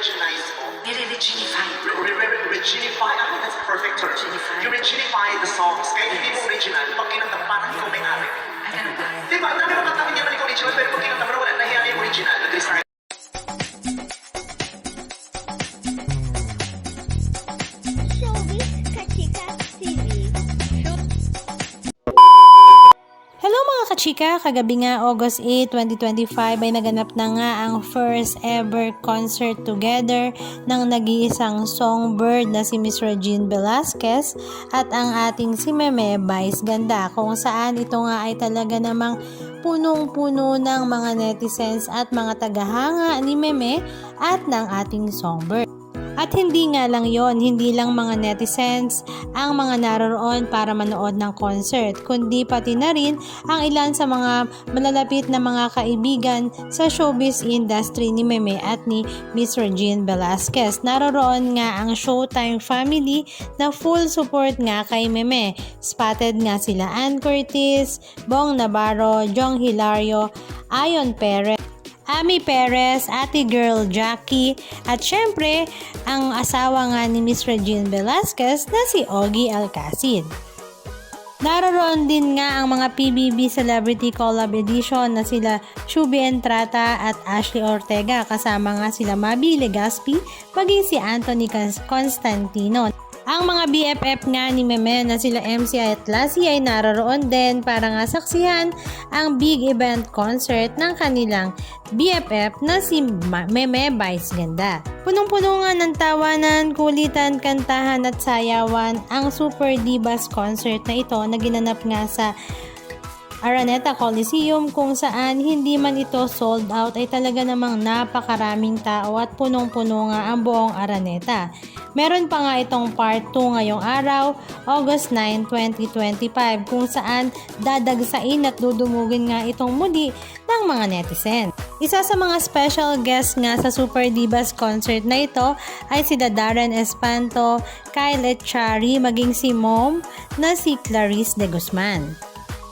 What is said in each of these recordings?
re-reginize mo. Nire-reginify. Reginify, I think that's a perfect term. You reginify the songs, kaya hindi mo original, pag kinanta mo, parang ikaw may-ari. Ay, ganun ba? Diba? Ang dami mo kanta hindi naman ikaw original, pero pag kinanta mo na wala, nangyari yung original. Nag-restart. Showbiz Kachika TV. Hello mga kachika, kagabi nga August 8, 2025 ay naganap na nga ang first ever concert together ng nag-iisang songbird na si Miss Regine Velasquez at ang ating si Meme Vice Ganda, kung saan ito nga ay talaga namang punong-puno ng mga netizens at mga tagahanga ni Meme at ng ating songbird. At hindi nga lang yon, hindi lang mga netizens ang mga naroroon para manood ng concert, kundi pati na rin ang ilan sa mga malalapit na mga kaibigan sa showbiz industry ni Meme at ni Miss Regine Velasquez. Naroroon nga ang Showtime family na full support nga kay Meme. Spotted nga sila Ann Curtis, Bong Navarro, Jong Hilario, Ayon Perez, Ami Perez, Ate Girl Jackie, at syempre, ang asawa nga ni Miss Regine Velasquez na si Ogie Alcacid. Naroon din nga ang mga PBB Celebrity Collab Edition na sila Shubi Entrata at Ashley Ortega, kasama nga sila Mabi Legaspi, maging si Anthony Constantino. Ang mga BFF nga ni Meme na sila MC at Lassie ay naroon din para nga saksihan ang big event concert ng kanilang BFF na si Meme Vice Ganda. Punong-puno nga ng tawanan, kulitan, kantahan at sayawan ang Super Divas concert na ito na ginanap nga sa Araneta Coliseum, kung saan hindi man ito sold out ay talaga namang napakaraming tao at punong-puno nga ang buong Araneta. Meron pa nga itong part 2 ngayong araw, August 9, 2025, kung saan dadagsain at dudumugin nga itong muli ng mga netizen. Isa sa mga special guest nga sa Super Divas concert na ito ay si Darren Espanto, Kyle Echari, maging si Mom na si Clarice de Guzman.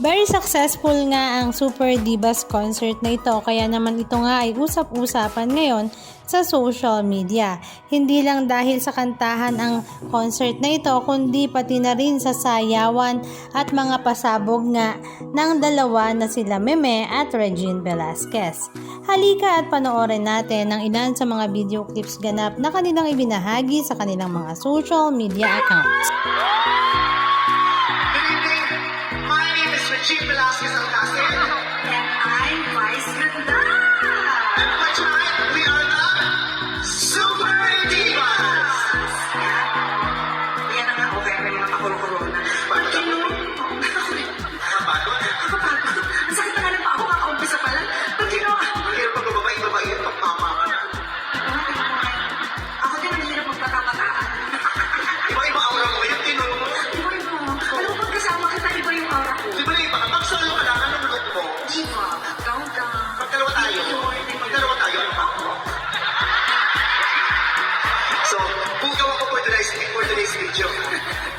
Very successful nga ang Super Divas concert na ito, kaya naman ito nga ay usap-usapan ngayon sa social media. Hindi lang dahil sa kantahan ang concert na ito, kundi pati na rin sa sayawan at mga pasabog nga ng dalawa na sila Meme at Regine Velasquez. Halika at panoorin natin ang ilan sa mga video clips ganap na kanilang ibinahagi sa kanilang mga social media accounts. Regine Velasquez Alcacid. And I'm Vice Ganda. And for tonight, we are the Super Divas. Yan na nga, okay, may mga kakuro-corona. Bakit Pag ako? Nakapagod? Nakapagod. Ang sakit na nga ng paa ko, kakaumpisa pa lang. Pag ginawa, Mahirap pag babae, pag mama ka na. ako din ang hirap magpakapataan. Iba-iba aura mo, yung tinuro mo. Iba mo. Alam mo, pag kasama kita, iba yung aura ko. Di ba na iba? Pag solo ka lang, anong look mo? Diva, gawga. Pag dalawa tayo, ano pa? So, bugaw ako for today's video.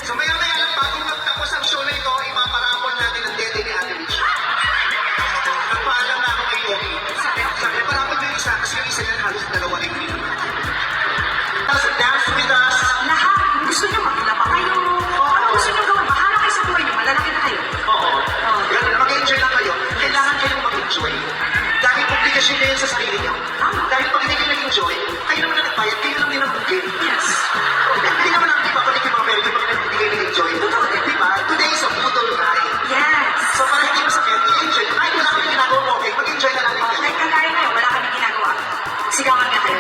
So, maya-maya lang bago magtapos ang show na ito, ipaparapon natin ang dede ni Ate Rich. Nagpaalam na ako kay Yogi. Sabi, parapon yung isa, kasi yung isa yan halos dalawa rin yun. Tapos, dance with us. Lahat, kung gusto nyo maglaba kayo. Kung gusto nyo gawin, bahala kayo sa buhay nyo, malalaki na kayo. Oo. Ganun, mag-enjoy lang kayo. Kailangan kayong mag-enjoy. Dahil publikasyon kayo sa sarili niyo. Dahil pag hindi kayo nag-enjoy, kayo naman na nagbayad, kayo lang din ang bugin. Yes. Hindi naman ang iba panig yung mga pera pag hindi kayo nag-enjoy. Di ba? Today is a budol night. Yes. So para hindi masakit, i-enjoy. Kahit wala kang ginagawa mo, okay, mag-enjoy na lang kayo. Okay, kagaya ngayon, wala kami ginagawa. Sigawan nga kayo.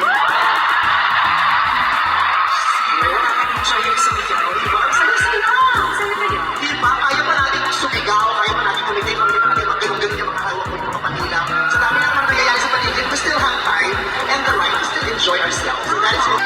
Wala kami enjoy yung sa video. Di ba? Sayo-sayo lang. Sayo kayo. Di ba? Kaya pa natin sumigaw, kaya pa natin kumiti, kaya pa natin mag-ganong-ganon yung mga hawak mo, yung mga panila. Sa dami na naman nangyayari sa paligid, we still have time and the right to still enjoy ourselves. So that is what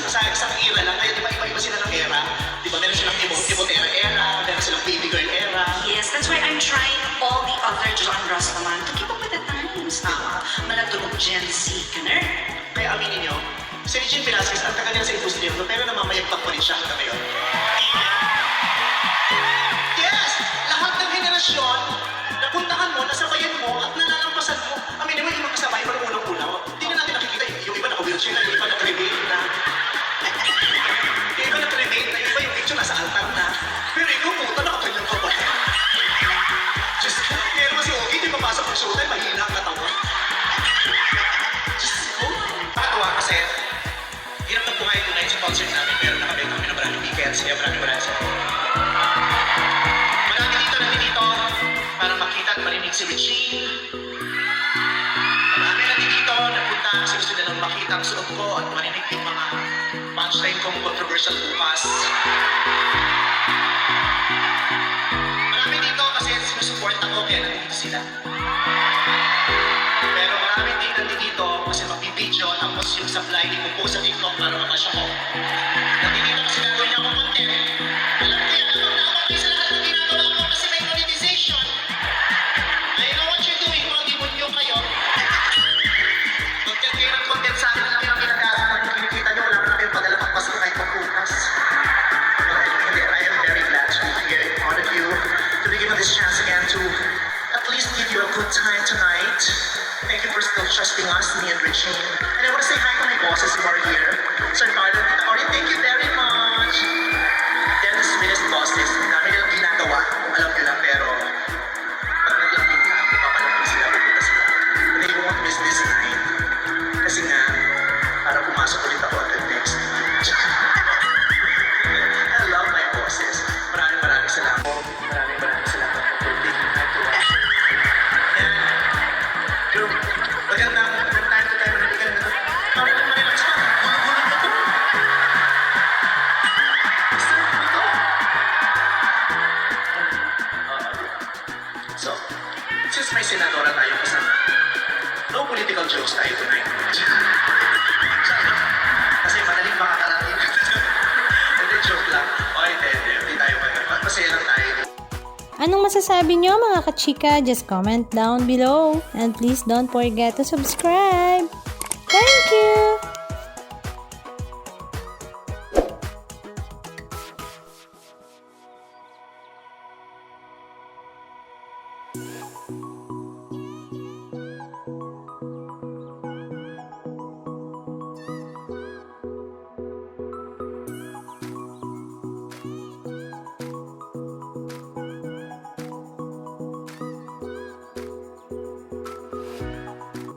sa isang era lang. Kaya di ba iba-iba sila ng era? Di ba meron silang Timotera era, meron silang baby girl era. Yes, that's why I'm trying all the other genres naman to keep up with the times. Malatunog Gen Z, ganun. Kaya aminin nyo, si Regine Velasquez, ang tagal niya sa industriya, pero namamayagpag pa rin siya hanggang ngayon. Yes! Lahat ng henerasyon, napuntahan mo, nasabayan mo, at nalalampasan mo. Aminin mo, yung mga kasama, iba nung unang-una. Hindi na natin nakikita, yung iba naka-wheelchair na, yung iba naka-rebate na. Yung iba naka-rebate na, yung iba yung picture nasa altar na. Pero ikaw, puta, nakapanyang ka pa. Diyos ko, kaya naman si Ogie, di papasok ng showtime, mahina ang katawan. Diyos ko. Nakatawa kasi, hirap na buhay tonight sa concert namin, pero nakabenta kami ng maraming tickets, kaya maraming salamat. Marami dito nandito para makita at marinig si Regine. Marami nandito nagpunta kasi gusto nilang makita ang suot ko at marinig yung mga punchline kong controversial bukas. Marami dito kasi sinusupport ako kaya nandito sila. Pero marami din nandito kasi magbibideo tapos yung supply ni compose sa TikTok para makasya ko. Nandito kasi gagawin niya akong content. Alam ko yan, alam na ako kayo sa lahat ng ginagawa ko kasi may monetization. I know what you're doing, mga demonyo kayo. Content kayo ng content sa akin, alam yung ginagawa ko. Kinikita niyo, wala na kayong padala pang pasko kahit pagbukas. I am very glad to be here in front of you, to be given this chance again to at least give you a good time tonight. Thank you for still trusting us, me and Regine. And I want to say hi to my bosses who are here. Sir Carlo, Tita Ori, thank you very much. They're the sweetest bosses. Ang dami nilang ginagawa. Kung alam nyo lang, pero pag nag-lapit na, papanapin sila, pupunta sila. And they won't miss this night. Kasi nga, para pumasok ulit ako at the next week. I love my bosses. Maraming salamat. Maraming salamat for taking time to watch. Yan. Yung magandang from time to time, nabigyan na ito. Parang naman sa gulong-gulong na ito. Sir, ito. So, since may senadora tayo kasama, no political jokes tayo tonight. Kasi madaling makakarating. Hindi, joke lang. O, hindi tayo masaya lang tayo. Anong masasabi nyo mga kachika? Just comment down below. And please don't forget to subscribe. Thank you!